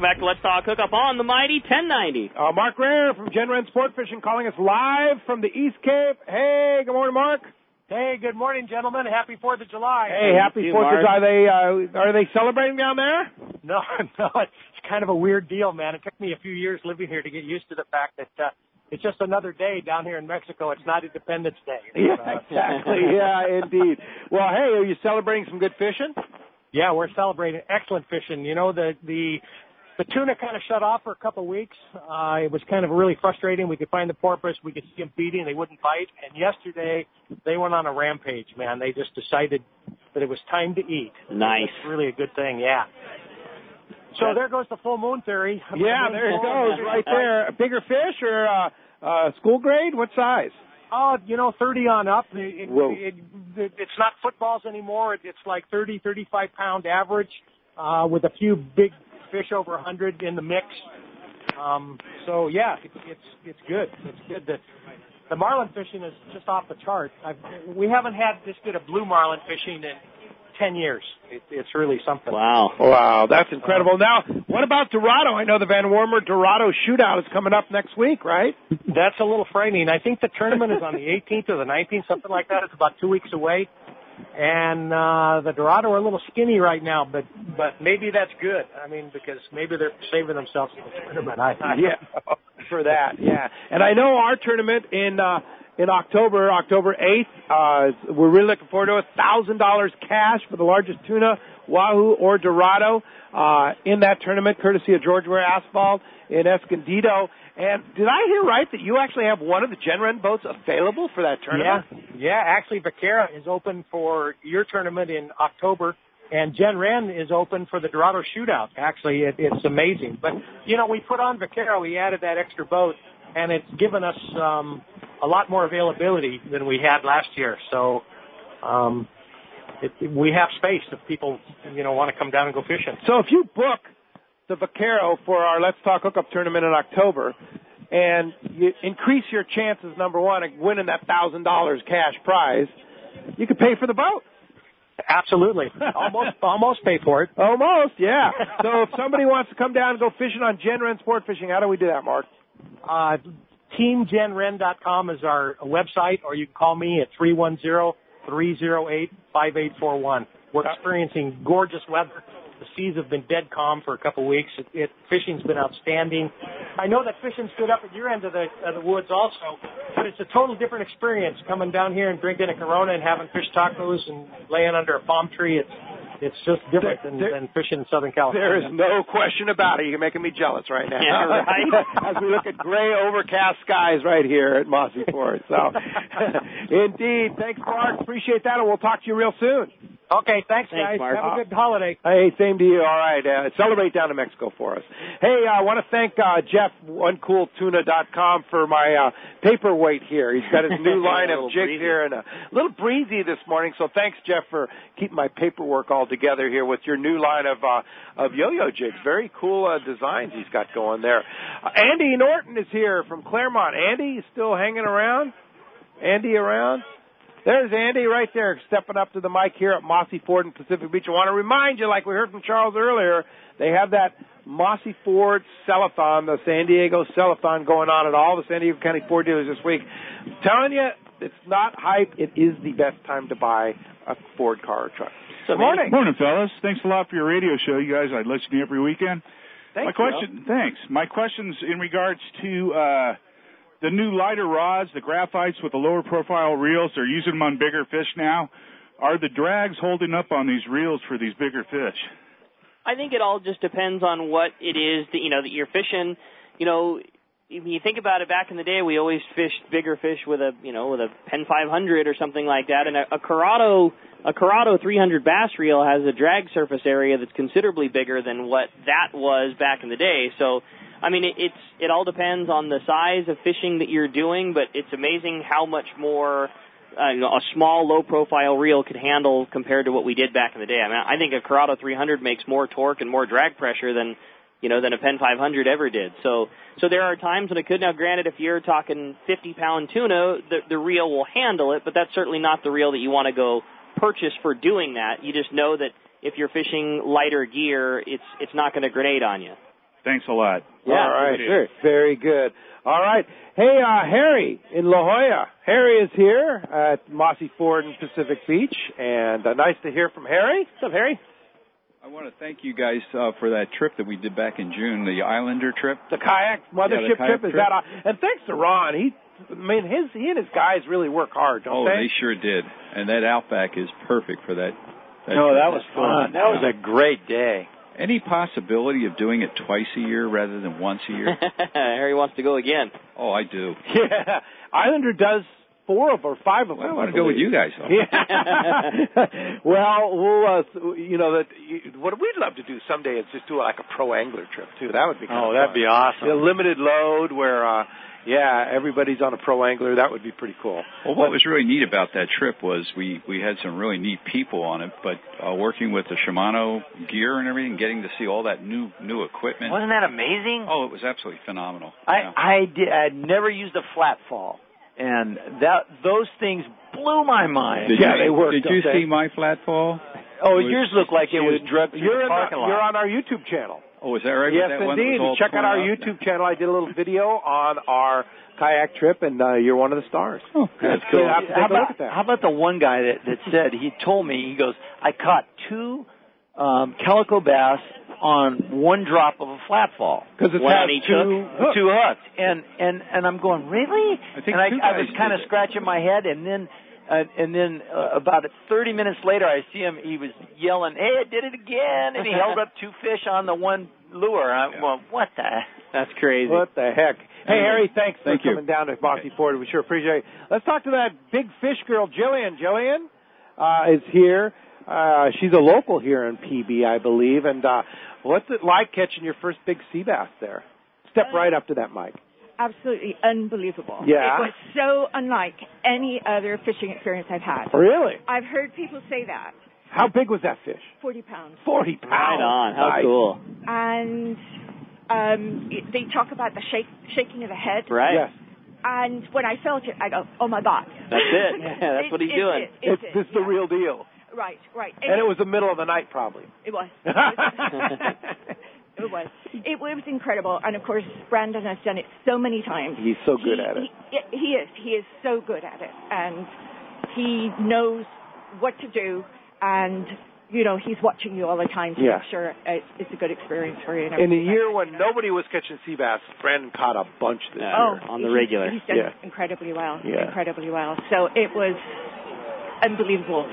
Back to Let's Talk Hookup on the mighty 1090. Mark Rare from Gen Ren Sport Fishing calling us live from the East Cape. Hey, good morning, Mark. Hey, good morning, gentlemen. Happy 4th of July. Hey, happy 4th of July. Are they celebrating down there? No, it's kind of a weird deal, man. It took me a few years living here to get used to the fact that it's just another day down here in Mexico. It's not Independence Day. Yeah, exactly. Yeah, indeed. Well, hey, are you celebrating some good fishing? Yeah, we're celebrating excellent fishing. You know, the tuna kind of shut off for a couple of weeks. It was kind of really frustrating. We could find the porpoise. We could see them feeding. They wouldn't bite. And yesterday, they went on a rampage, man. They just decided that it was time to eat. Nice. It's really a good thing, yeah. So there goes the full moon theory. Yeah, there it goes, right there. A bigger fish or school grade? What size? Oh, 30 on up. It's not footballs anymore. It's like 30, 35-pound average with a few big fish over 100 in the mix. So, yeah, it's good. It's good. The marlin fishing is just off the chart. We haven't had this good of blue marlin fishing in 10 years. It's really something. Wow, that's incredible. Now, what about Dorado? I know the Van Wormer Dorado Shootout is coming up next week, right? That's a little frightening. I think the tournament is on the 18th or the 19th, something like that. It's about 2 weeks away. And the Dorado are a little skinny right now, but maybe that's good. I mean, because maybe they're saving themselves for the tournament. For that, yeah. And I know our tournament in October 8th, we're really looking forward to it. $1,000 cash for the largest tuna, wahoo or Dorado, in that tournament, courtesy of George Ware Asphalt in Escondido. And did I hear right that you actually have one of the Genren boats available for that tournament? Yeah. Actually, Vaquera is open for your tournament in October, and Genren is open for the Dorado Shootout. Actually, it's amazing. But, we put on Vaquera, we added that extra boat, and it's given us a lot more availability than we had last year. So we have space if people, want to come down and go fishing. So if you book the Vaquero for our Let's Talk Hookup tournament in October, and you increase your chances, number one, of winning that $1,000 cash prize, you could pay for the boat. Absolutely. Almost pay for it. Almost, yeah. So if somebody wants to come down and go fishing on Genren Sport Fishing, how do we do that, Mark? TeamGenren.com is our website, or you can call me at 310-308-5841. We're experiencing gorgeous weather. The seas have been dead calm for a couple of weeks. Fishing's been outstanding. I know that fishing's good up at your end of the woods also, but it's a total different experience coming down here and drinking a Corona and having fish tacos and laying under a palm tree. It's just different than fishing in Southern California. There is no question about it. You're making me jealous right now. Yeah, right? As we look at gray, overcast skies right here at Mossy Ford. So, indeed. Thanks, Mark. Appreciate that, and we'll talk to you real soon. Okay, thanks guys. Mark. Have a good holiday. Hey, same to you. All right. Celebrate down to Mexico for us. Hey, I want to thank Jeff, OneCoolTuna.com, for my paperweight here. He's got his new line of jigs here, and a little breezy this morning. So thanks, Jeff, for keeping my paperwork all together here with your new line of yo-yo jigs. Very cool designs he's got going there. Andy Norton is here from Claremont. Andy, you still hanging around? Andy around? There's Andy right there stepping up to the mic here at Mossy Ford in Pacific Beach. I want to remind you, like we heard from Charles earlier, they have that Mossy Ford Sell-a-thon, the San Diego Sell-a-thon going on at all the San Diego County Ford dealers this week. I'm telling you, it's not hype. It is the best time to buy a Ford car or truck. Good morning. Morning, fellas. Thanks a lot for your radio show. You guys, I listen to you every weekend. Thanks, Thanks. My question's in regards to the new lighter rods, the graphites with the lower profile reels. They're using them on bigger fish now. Are the drags holding up on these reels for these bigger fish? I think it all just depends on what it is that you're fishing. If you think about it, back in the day, we always fished bigger fish with a Penn 500 or something like that, and a Corrado 300 bass reel has a drag surface area that's considerably bigger than what that was back in the day. So, I mean, it all depends on the size of fishing that you're doing, but it's amazing how much more a small, low-profile reel could handle compared to what we did back in the day. I mean, I think a Corrado 300 makes more torque and more drag pressure than a Penn 500 ever did. So there are times when it could. Now, granted, if you're talking 50-pound tuna, the reel will handle it, but that's certainly not the reel that you want to go purchase for doing that. You just know that if you're fishing lighter gear, it's not going to grenade on you. Thanks a lot. Yeah. All right. Sure. Very good. All right. Hey, Harry in La Jolla. Harry is here at Mossy Ford in Pacific Beach, and nice to hear from Harry. What's up, Harry? I want to thank you guys for that trip that we did back in June, the Islander trip. The kayak mothership kayak trip is that, and thanks to Ron, he and his guys really work hard, don't they? Oh, they sure did. And that Outback is perfect for that. That was fun. That was a great day. Any possibility of doing it twice a year rather than once a year? Harry wants to go again. Oh, I do. Yeah, Islander does 4 or 5 of them. I want to go with you guys. Yeah. Well, what we'd love to do someday is just do like a pro angler trip too. That would be kind of fun. That'd be awesome. A limited load where, everybody's on a pro angler. That would be pretty cool. Well, what was really neat about that trip was we had some really neat people on it, but working with the Shimano gear and everything, getting to see all that new equipment. Wasn't that amazing? Oh, it was absolutely phenomenal. I'd never used a flat fall. And those things blew my mind. They work. Did you see my flat fall? Oh, yours looked like it was drugged through the parking lot. You're on our YouTube channel. Oh, is that right? Yes, that indeed. One Check out our YouTube channel. I did a little video on our kayak trip, and you're one of the stars. Oh, that's cool. How about the one guy that said, he told me, he goes, I caught 2 calico bass on 1 drop of a flat fall. Because it's on each hook. 2 hooks. And I'm going, really? I was kind of scratching my head, and then about 30 minutes later, I see him. He was yelling, "Hey, I did it again!" And he held up 2 fish on the 1 lure. I'm going, what the? That's crazy. What the heck? Hey, Harry, thanks for coming down to Mossy Ford. We sure appreciate it. Let's talk to that big fish girl, Jillian. Jillian is here. She's a local here in PB, I believe. And what's it like catching your first big sea bass there? Step right up to that mic. Absolutely unbelievable. Yeah. It was so unlike any other fishing experience I've had. Really? I've heard people say that. How big was that fish? 40 pounds. 40 pounds. Right on. How nice. cool. And they talk about the shaking of the head. Right. Yes. And when I felt it, I go, oh, my God. That's it. Yeah, that's what he's doing. This is the real deal. Right. And it was the middle of the night, probably. It was. It was. It was incredible. And, of course, Brandon has done it so many times. He's so good at it. He is. He is so good at it. And he knows what to do. And, he's watching you all the time to make sure it's a good experience for you. In a year when nobody was catching sea bass, Brandon caught a bunch this year. On the regular. He's done incredibly well. Yeah. Incredibly well. So it was unbelievable.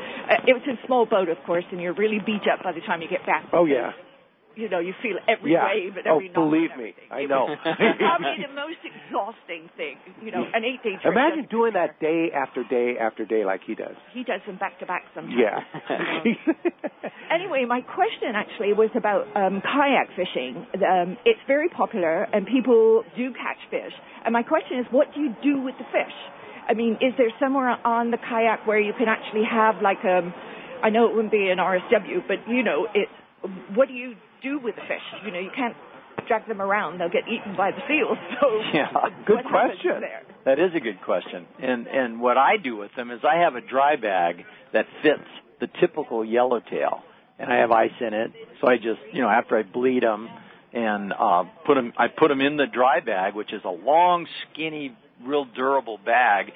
It was a small boat, of course, and you're really beat up by the time you get back. Oh, yeah. You feel every wave and every knock. Believe me, I know. Probably the most exhausting thing, an 8-day trip. Imagine doing that day after day after day like he does. He does them back to back sometimes. Yeah. Anyway, my question actually was about kayak fishing. It's very popular and people do catch fish. And my question is, what do you do with the fish? I mean, is there somewhere on the kayak where you can actually have like I know it wouldn't be an RSW, but what do you do with the fish? You can't drag them around; they'll get eaten by the seals. So, good question. That is a good question. And what I do with them is I have a dry bag that fits the typical yellowtail, and I have ice in it. So I just, after I bleed them and I put them in the dry bag, which is a long, skinny, real durable bag.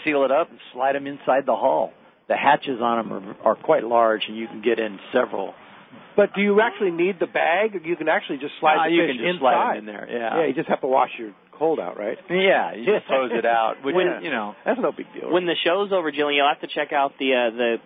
Seal it up and slide them inside the hull. The hatches on them are quite large, and you can get in several. But do you actually need the bag? You can actually just slide the you fish can just inside. slide them in there. Yeah, you just have to wash your cold out, right? Yeah, you just hose it out. Which, that's no big deal. When the show's over, Jillian, you'll have to check out the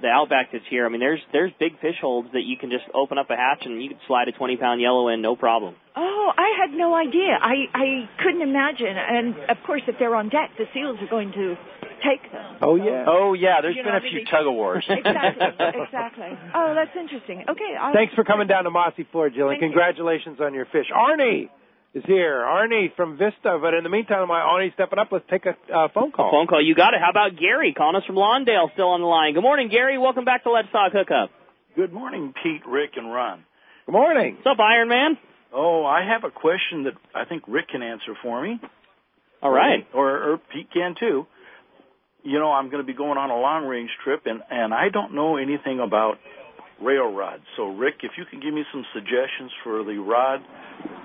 Outback that's here. I mean, there's big fish holds that you can just open up a hatch and you can slide a 20-pound yellow in, no problem. Oh, I had no idea. I couldn't imagine. And of course, if they're on deck, the seals are going to take them. Oh yeah. Oh yeah. There's been a few tug of wars. Exactly. Oh, that's interesting. Okay. Thanks for coming down to Mossy Ford, Jillian. Congratulations on your fish. Arnie is here. Arnie from Vista. But in the meantime, my Arnie stepping up. Let's take a phone call. A phone call. You got it. How about Gary calling us from Lawndale, still on the line? Good morning, Gary. Welcome back to Let's Talk Hookup. Good morning, Pete, Rick, and Ron. Good morning. What's up, Iron Man? Oh, I have a question that I think Rick can answer for me. All right. Or Pete can too. I'm going to be going on a long-range trip, and I don't know anything about rail rods. So, Rick, if you can give me some suggestions for the rod,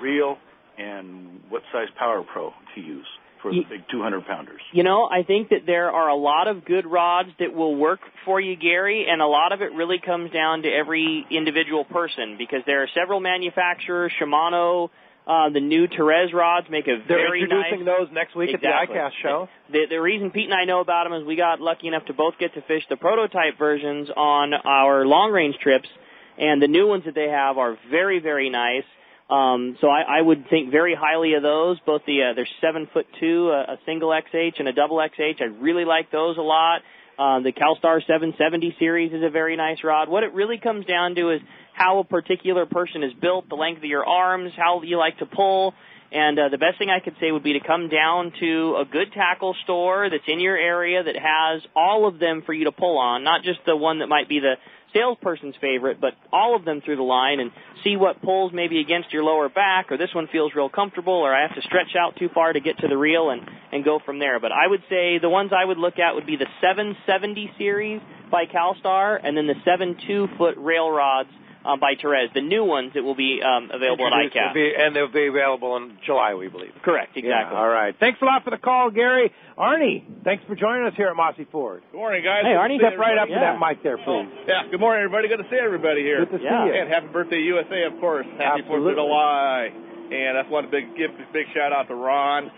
reel, and what size Power Pro to use for the big 200-pounders? I think that there are a lot of good rods that will work for you, Gary, and a lot of it really comes down to every individual person because there are several manufacturers. Shimano, the new Therese rods make a very nice... They're introducing those next week at the ICAST show. The reason Pete and I know about them is we got lucky enough to both get to fish the prototype versions on our long-range trips, and the new ones that they have are very, very nice. So I would think very highly of those. Both they're 7'2", a single XH and a double XH. I really like those a lot. The CalStar 770 series is a very nice rod. What it really comes down to is how a particular person is built, the length of your arms, how you like to pull. And the best thing I could say would be to come down to a good tackle store that's in your area that has all of them for you to pull on, not just the one that might be the salesperson's favorite, but all of them through the line and see what pulls maybe against your lower back, or this one feels real comfortable, or I have to stretch out too far to get to the reel and go from there. But I would say the ones I would look at would be the 770 series by CalStar and then the 7.2-foot rail rods by Therese, the new ones that will be available at ICAST. And they'll be available in July, we believe. Correct, exactly. Yeah, all right. Thanks a lot for the call, Gary. Arnie, thanks for joining us here at Mossy Ford. Good morning, guys. Hey, Arnie, step right up to that mic there, please. Yeah, good morning, everybody. Good to see everybody here. Good to see you. And happy birthday, USA, of course. Happy 4th of July. And I want to give a big shout-out to Ron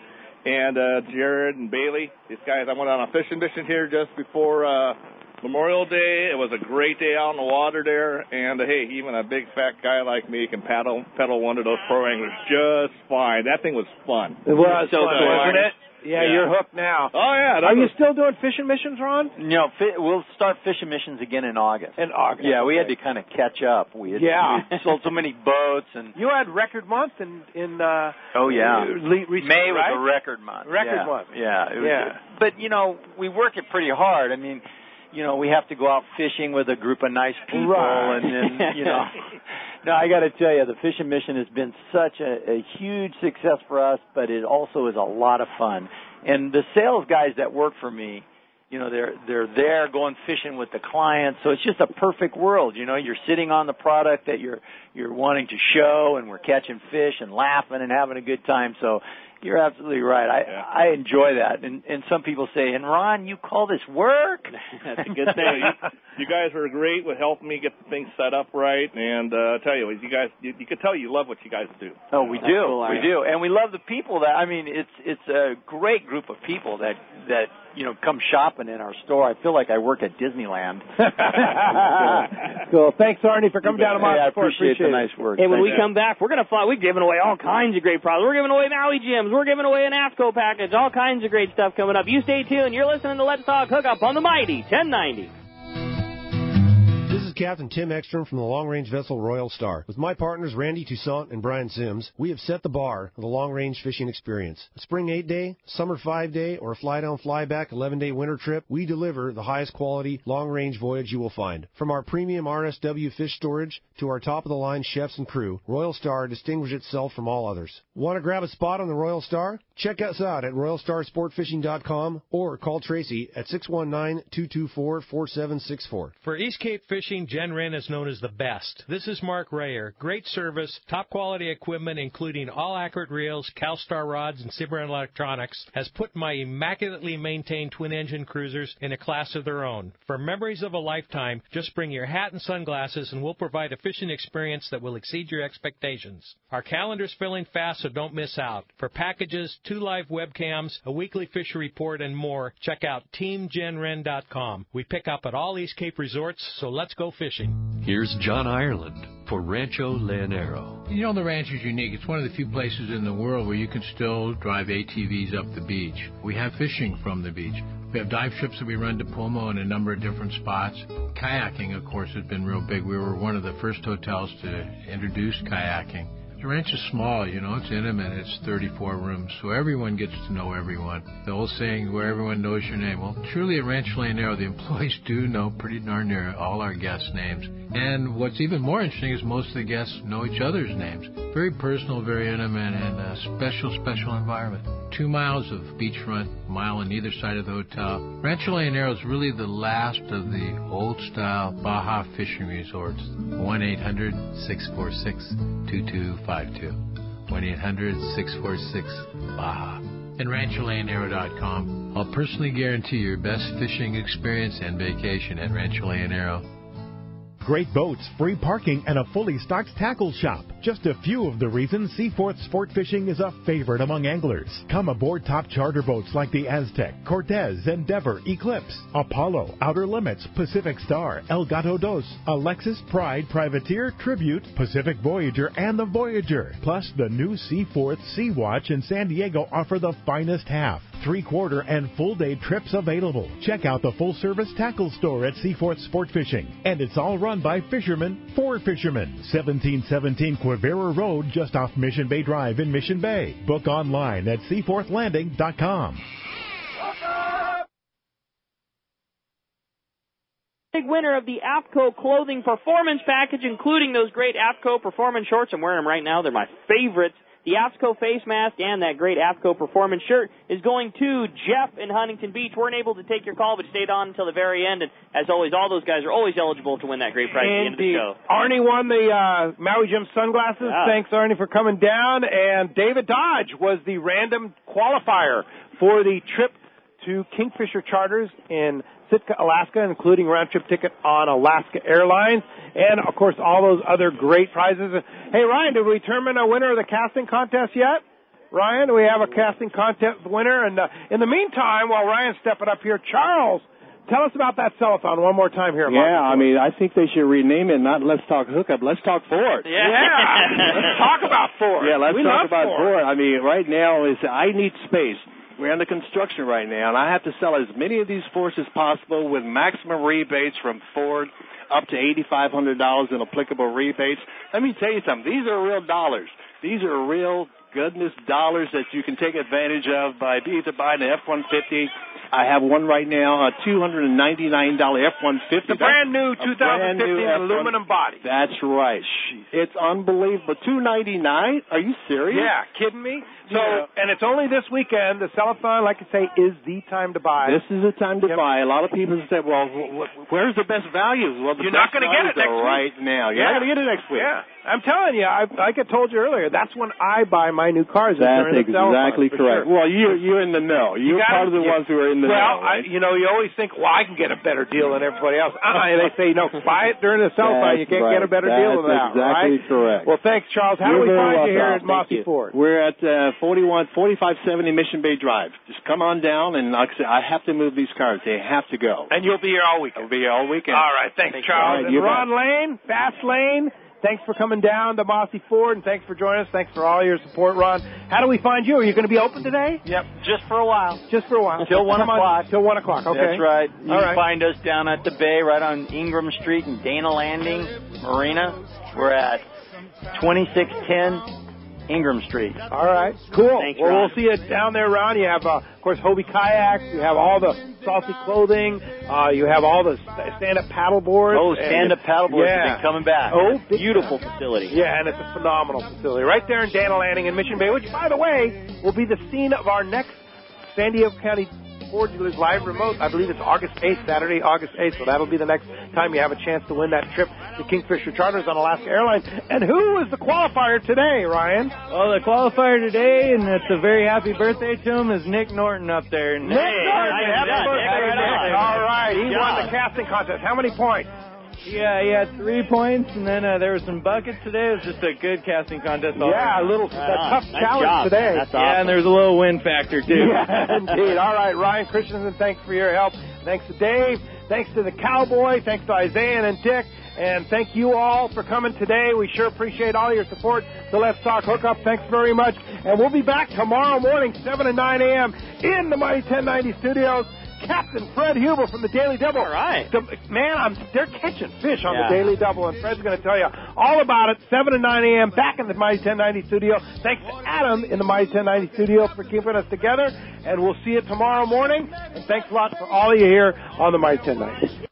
and Jared and Bailey. These guys, I went on a fishing mission here just before Memorial Day. It was a great day out in the water there, and hey, even a big fat guy like me can pedal one of those pro anglers just fine. That thing was fun. It was so fun, wasn't it? Yeah, you're hooked now. Oh yeah. Are you still doing fishing missions, Ron? No, we'll start fishing missions again in August. In August. Yeah, we had to kind of catch up. We sold so many boats, and you had record month in oh yeah, recently, May was right? a record month. Record month. Yeah. It was, but we work it pretty hard. I mean, we have to go out fishing with a group of nice people, right. and then, No, I got to tell you, the fishing mission has been such a huge success for us, but it also is a lot of fun. And the sales guys that work for me, they're there going fishing with the clients, so it's just a perfect world. You're sitting on the product that you're wanting to show, and we're catching fish and laughing and having a good time. So you're absolutely right. I enjoy that. And some people say, and Ron, you call this work? That's a good thing. You guys were great with helping me get things set up right. And I tell you, you guys, you can tell you love what you guys do. Oh, we do. Cool, we do. And we love the people it's a great group of people that come shopping in our store. I feel like I work at Disneyland. Cool. Thanks, Arnie, for coming down to Mossy Ford. I appreciate the nice work. Hey, when we come back, we're going to fly. We're giving away all kinds of great prizes. We're giving away Maui Gyms. We're giving away an AFCO package. All kinds of great stuff coming up. You stay tuned. You're listening to Let's Talk Hookup on the Mighty 1090. This is Captain Tim Ekstrom from the long-range vessel Royal Star. With my partners Randy Toussaint and Brian Sims, we have set the bar for the long-range fishing experience. A spring 8-day, summer 5-day, or a fly-down, fly-back 11-day winter trip, we deliver the highest quality long-range voyage you will find. From our premium RSW fish storage to our top-of-the-line chefs and crew, Royal Star distinguishes itself from all others. Want to grab a spot on the Royal Star? Check us out at RoyalStarSportFishing.com or call Tracy at 619-224-4764. For East Cape Fishing, Jen Wren is known as the best. This is Mark Rayer. Great service, top quality equipment, including all accurate reels, CalStar rods, and Cimarron Electronics, has put my immaculately maintained twin-engine cruisers in a class of their own. For memories of a lifetime, just bring your hat and sunglasses, and we'll provide a fishing experience that will exceed your expectations. Our calendar's filling fast, so don't miss out. For packages, 2 live webcams, a weekly fishery report, and more, check out TeamJenWren.com. We pick up at all East Cape resorts, so let's go fishing. Here's John Ireland for Rancho Leonero. The ranch is unique. It's one of the few places in the world where you can still drive ATVs up the beach. We have fishing from the beach. We have dive trips that we run to Pomo in a number of different spots. Kayaking, of course, has been real big. We were one of the first hotels to introduce kayaking. The ranch is small, it's intimate. It's 34 rooms, so everyone gets to know everyone. The old saying, where everyone knows your name. Well, truly at Rancho Leonero, the employees do know pretty darn near all our guests' names. And what's even more interesting is most of the guests know each other's names. Very personal, very intimate, and a special environment. 2 miles of beachfront, a mile on either side of the hotel. Rancho Leonero is really the last of the old-style Baja fishing resorts. 1-800-646-2252. 1-800-646-BAJA. and RanchoLeonero.com. I'll personally guarantee your best fishing experience and vacation at Rancho Leonero. Great boats, free parking, and a fully stocked tackle shop. Just a few of the reasons Seaforth Sport Fishing is a favorite among anglers. Come aboard top charter boats like the Aztec, Cortez, Endeavor, Eclipse, Apollo, Outer Limits, Pacific Star, El Gato Dos, Alexis, Pride, Privateer, Tribute, Pacific Voyager, and the Voyager. Plus, the new Seaforth Sea Watch in San Diego offer the finest half, 3/4, and full-day trips available. Check out the full-service tackle store at Seaforth Sport Fishing. And it's all run by fishermen for fishermen. 1717 Quivira Road, just off Mission Bay Drive in Mission Bay. Book online at seaforthlanding.com. Big winner of the APCO Clothing Performance Package, including those great APCO Performance Shorts. I'm wearing them right now. They're my favorites. The APCO face mask and that great APCO Performance shirt is going to Jeff in Huntington Beach. Weren't able to take your call, but stayed on until the very end. And as always, all those guys are always eligible to win that great prize at the end of the show. Arnie won the Maui Jim sunglasses. Yeah. Thanks, Arnie, for coming down. And David Dodge was the random qualifier for the trip to Kingfisher Charters in Sitka, Alaska, including round-trip ticket on Alaska Airlines, and, of course, all those other great prizes. Hey, Ryan, did we determine a winner of the casting contest yet? Ryan, we have a casting contest winner. And in the meantime, while Ryan's stepping up here, Charles, tell us about that cellathon one more time here. Yeah, I mean, I think they should rename it, not Let's Talk Hookup, Let's Talk Ford. Yeah. Let's talk about Ford. Yeah, let's we talk love about Ford. Ford. I mean, right now I need space. We're under construction right now, and I have to sell as many of these Fords as possible with maximum rebates from Ford up to $8,500 in applicable rebates. Let me tell you something. These are real dollars. These are real goodness dollars that you can take advantage of by either buying an F-150. I have one right now, a $299 F-150. The brand new 2015 aluminum body. That's right. It's unbelievable. $299? Are you serious? Yeah, kidding me? So, and it's only this weekend. The cellathon, like I say, is the time to buy. This is the time to buy. A lot of people say, well, where's the best values? Well, You're not going to get it next week. Right now. You're not going to get it next week. Yeah. I'm telling you, like I told you earlier, that's when I buy my new cars. That's exactly correct. Sure. Well, you're in the know. You're part of the ones who are in the know. Right? You always think, well, I can get a better deal than everybody else. They say, no, buy it during the cellathon. You can't get a better deal than that, right? That's exactly correct. Well, thanks, Charles. How do we find you here at Mossy Ford? We're at 4570 Mission Bay Drive. Just come on down, and like I said, I have to move these cars. They have to go. And you'll be here all weekend. I'll be here all weekend. All right. Thanks, Charles. Right, and Ron Lane, Fast Lane, thanks for coming down to Mossy Ford, and thanks for joining us. Thanks for all your support, Ron. How do we find you? Are you going to be open today? Yep, just for a while. Just for a while. Till 1 o'clock. Till 1 o'clock, okay. That's right. You all can find us down at the bay, right on Ingram Street in Dana Landing Marina. We're at 2610 Ingram Street. All right, cool. Thanks, well, Ron. we'll see you down there, Ron. You have, of course, Hobie kayaks. You have all the salty clothing. You have all the stand-up paddle boards. Oh, stand-up paddle boards have been coming back. Oh, beautiful facility. Yeah, and it's a phenomenal facility right there in Dana Landing in Mission Bay, which, by the way, will be the scene of our next San Diego County Ford Dealers Live Remote. I believe it's August 8th, Saturday, August 8th, so that'll be the next time you have a chance to win that trip to Kingfisher Charters on Alaska Airlines. And who is the qualifier today, Ryan? Well, the qualifier today, and it's a very happy birthday to him, is Nick Norton up there. Nick Norton, happy birthday, Nick. All right, he won the casting contest. How many points? Yeah, he had 3 points, and then there were some buckets today. It was just a good casting contest. Yeah, a tough challenge today. That's awesome. Yeah, and there's a little win factor, too. Yeah, indeed. All right, Ryan Christensen, thanks for your help. Thanks to Dave. Thanks to the Cowboy. Thanks to Isaiah and Dick. And thank you all for coming today. We sure appreciate all your support. So let's talk hookup. Thanks very much. And we'll be back tomorrow morning, 7 and 9 a.m. in the Mighty 1090 studios. Captain Fred Huber from the Daily Double. All right. They're catching fish on the Daily Double, and Fred's going to tell you all about it, 7 and 9 a.m. back in the Mighty 1090 studio. Thanks to Adam in the Mighty 1090 studio for keeping us together, and we'll see you tomorrow morning. And thanks a lot for all of you here on the Mighty 1090.